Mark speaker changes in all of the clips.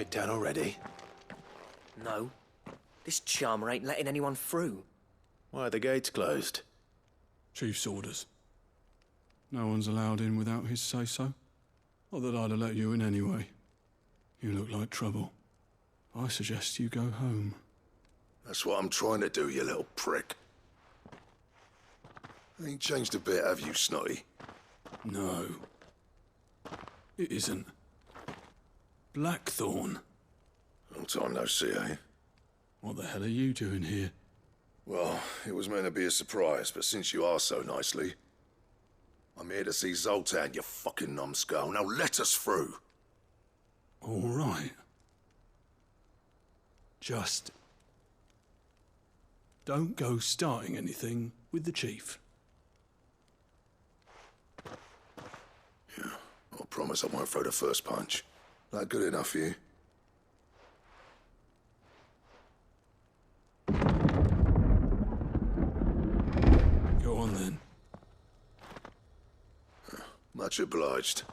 Speaker 1: Kicked out already?
Speaker 2: No. This charmer ain't letting anyone through.
Speaker 1: Why are the gates closed?
Speaker 3: Chief's orders. No one's allowed in without his say-so. Not that I'd have let you in anyway. You look like trouble. I suggest you go home.
Speaker 4: That's what I'm trying to do, you little prick. Ain't changed a bit, have you, Snotty?
Speaker 3: No. It isn't. Blackthorne.
Speaker 4: Long time no see, eh?
Speaker 3: What the hell are you doing here?
Speaker 4: Well, it was meant to be a surprise, but since you asked so nicely... I'm here to see Zoltan, you fucking numbskull. Now let us through.
Speaker 3: All right. Just... don't go starting anything with the chief.
Speaker 4: Yeah, I promise I won't throw the first punch. That good enough for you?
Speaker 3: Go on then.
Speaker 4: Much obliged.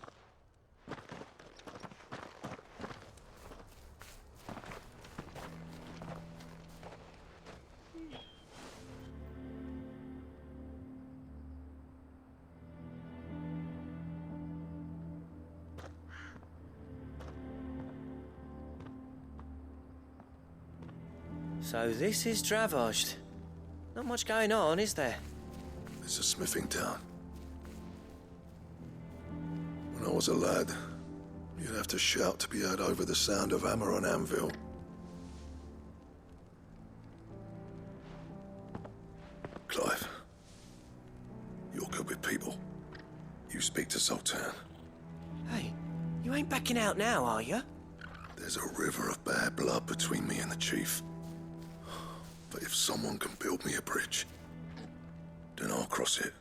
Speaker 2: So this is Dranozd. Not much going on, is there?
Speaker 4: It's a smithing town. When I was a lad, you'd have to shout to be heard over the sound of hammer on anvil. Clive, you're good with people. You speak to Zoltan.
Speaker 2: Hey, you ain't backing out now, are you?
Speaker 4: There's a river of bad blood between me and the chief. But if someone can build me a bridge, then I'll cross it.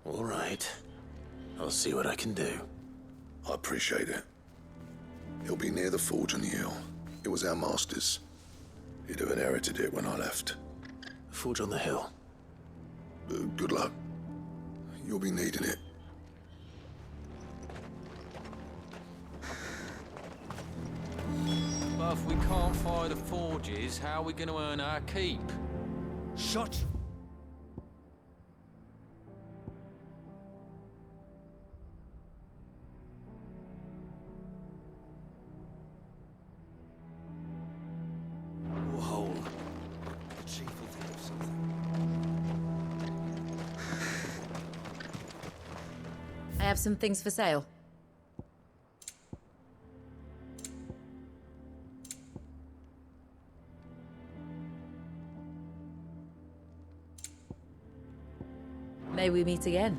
Speaker 1: All right. I'll see what I can do.
Speaker 4: I appreciate it. He'll be near the forge on the hill. It was our master's. He'd have inherited it when I left.
Speaker 1: The forge on the hill.
Speaker 4: Good luck. You'll be needing it.
Speaker 5: But if we can't fire the forges, how are we going to earn our keep?
Speaker 6: Shut!
Speaker 1: Whoa.
Speaker 6: The chief will think of something.
Speaker 7: I have some things for sale. May we meet again?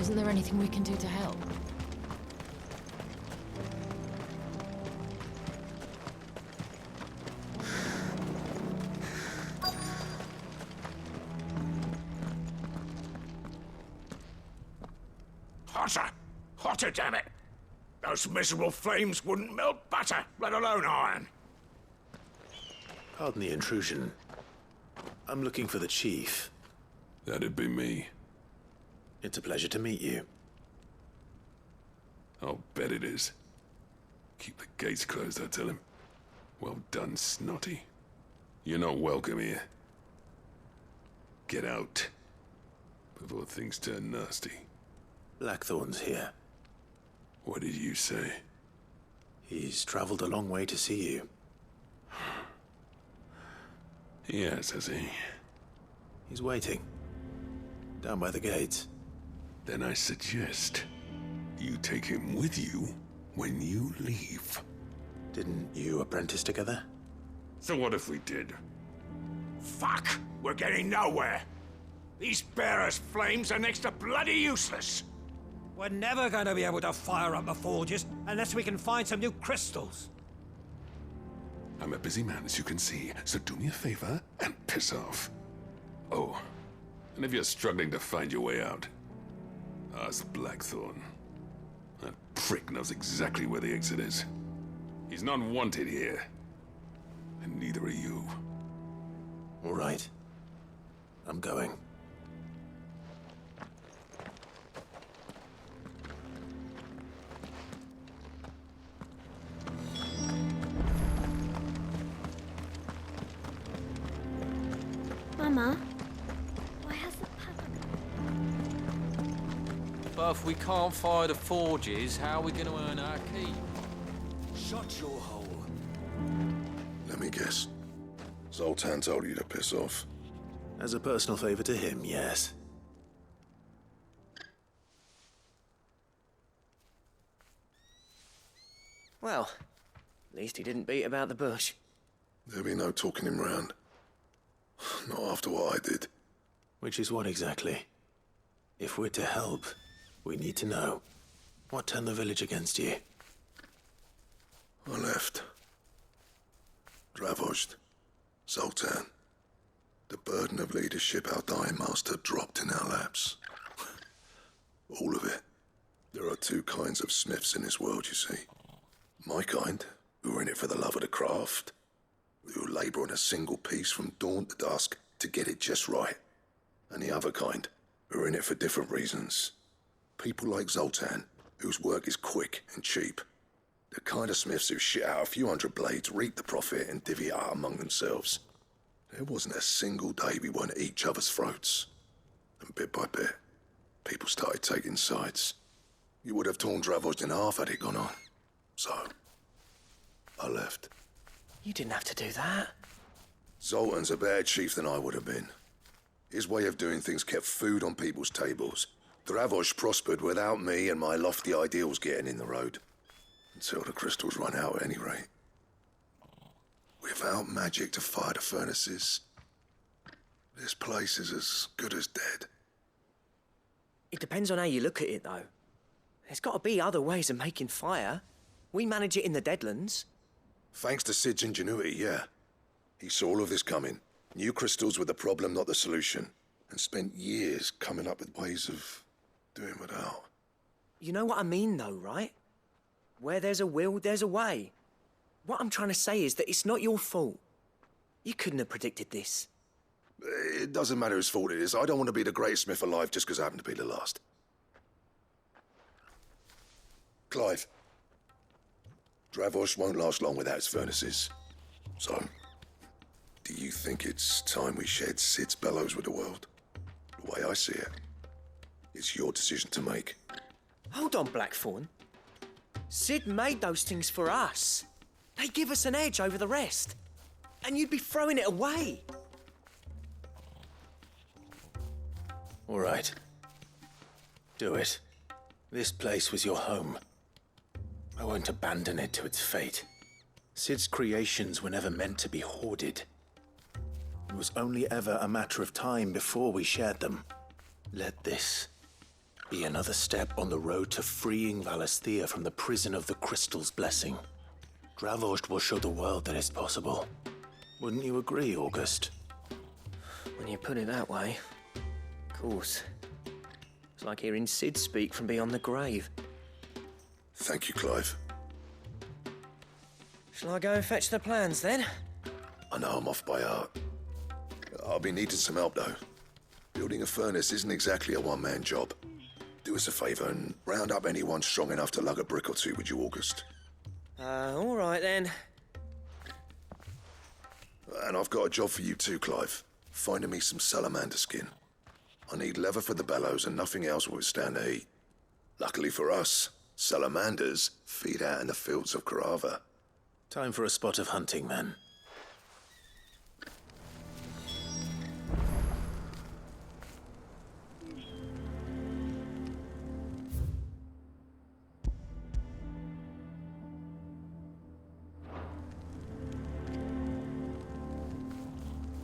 Speaker 8: Isn't there anything we can do to help?
Speaker 9: Hotter! Hotter, damn it! Those miserable flames wouldn't melt butter, let alone iron.
Speaker 1: Pardon the intrusion. I'm looking for the chief.
Speaker 3: That'd be me.
Speaker 1: It's a pleasure to meet you.
Speaker 3: I'll bet it is. Keep the gates closed, I tell him. Well done, Snotty. You're not welcome here. Get out. Before things turn nasty.
Speaker 1: Blackthorne's here.
Speaker 3: What did you say?
Speaker 1: He's traveled a long way to see you.
Speaker 3: Yes, has he?
Speaker 1: He's waiting. Down by the gates.
Speaker 3: Then I suggest you take him with you when you leave.
Speaker 1: Didn't you apprentice together?
Speaker 3: So what if we did?
Speaker 9: Fuck! We're getting nowhere! These bearers' flames are next to bloody useless!
Speaker 6: We're never going to be able to fire up the forges unless we can find some new crystals.
Speaker 3: I'm a busy man, as you can see, so do me a favor and piss off. Oh, and if you're struggling to find your way out, ask Blackthorne. That prick knows exactly where the exit is. He's not wanted here. and neither are you.
Speaker 1: All right. I'm going.
Speaker 10: Mama, why has the papa...
Speaker 5: But if we can't fire the forges, how are we going to earn our keep?
Speaker 9: Shut your hole.
Speaker 4: Let me guess. Zoltan told you to piss off.
Speaker 1: As a personal favor to him, yes.
Speaker 2: Well, at least he didn't beat about the bush.
Speaker 4: There'll be no talking him round. Not after what I did.
Speaker 1: Which is what exactly? If we're to help, we need to know. What turned the village against you?
Speaker 4: I left. Dranozd. Zoltan. The burden of leadership our dying master dropped in our laps. All of it. There are two kinds of smiths in this world, you see. My kind, who are in it for the love of the craft, who labour on a single piece from dawn to dusk to get it just right. And the other kind, who are in it for different reasons. People like Zoltan, whose work is quick and cheap. The kind of smiths who shit out a few hundred blades, reap the profit, and divvy it out among themselves. There wasn't a single day we weren't at each other's throats. And bit by bit, people started taking sides. You would have torn Dranozd in half had it gone on. So, I left.
Speaker 2: You didn't have to do that.
Speaker 4: Zoltan's a better chief than I would have been. His way of doing things kept food on people's tables. Dranozd prospered without me and my lofty ideals getting in the road. Until the crystals run out at any rate. Without magic to fire the furnaces, this place is as good as dead.
Speaker 2: It depends on how you look at it, though. There's got to be other ways of making fire. We manage it in the Deadlands.
Speaker 4: Thanks to Sid's ingenuity, yeah. He saw all of this coming. Knew crystals were the problem, not the solution. And spent years coming up with ways of doing without.
Speaker 2: You know what I mean, though, right? Where there's a will, there's a way. What I'm trying to say is that it's not your fault. You couldn't have predicted this.
Speaker 4: It doesn't matter whose fault it is. I don't want to be the greatest smith alive just because I happen to be the last. Clive. Dranozd won't last long without its furnaces. So, do you think it's time we shared Sid's bellows with the world? The way I see it, it's your decision to make.
Speaker 2: Hold on, Blackthorne. Sid made those things for us. They give us an edge over the rest. And you'd be throwing it away.
Speaker 1: All right. Do it. This place was your home. I won't abandon it to its fate. Sid's creations were never meant to be hoarded. It was only ever a matter of time before we shared them. Let this be another step on the road to freeing Valisthea from the prison of the Crystal's blessing. Dranozd will show the world that it's possible. Wouldn't you agree, August?
Speaker 2: When you put it that way, of course. It's like hearing Sid speak from beyond the grave.
Speaker 4: Thank you, Clive.
Speaker 2: Shall I go and fetch the plans, then?
Speaker 4: I know I'm off by heart. I'll be needing some help, though. Building a furnace isn't exactly a one-man job. Do us a favour and round up anyone strong enough to lug a brick or two, would you, August?
Speaker 2: All right, then.
Speaker 4: And I've got a job for you too, Clive. Finding me some salamander skin. I need leather for the bellows and nothing else will withstand the heat. Luckily for us, salamanders feed out in the fields of Carava.
Speaker 1: Time for a spot of hunting, then.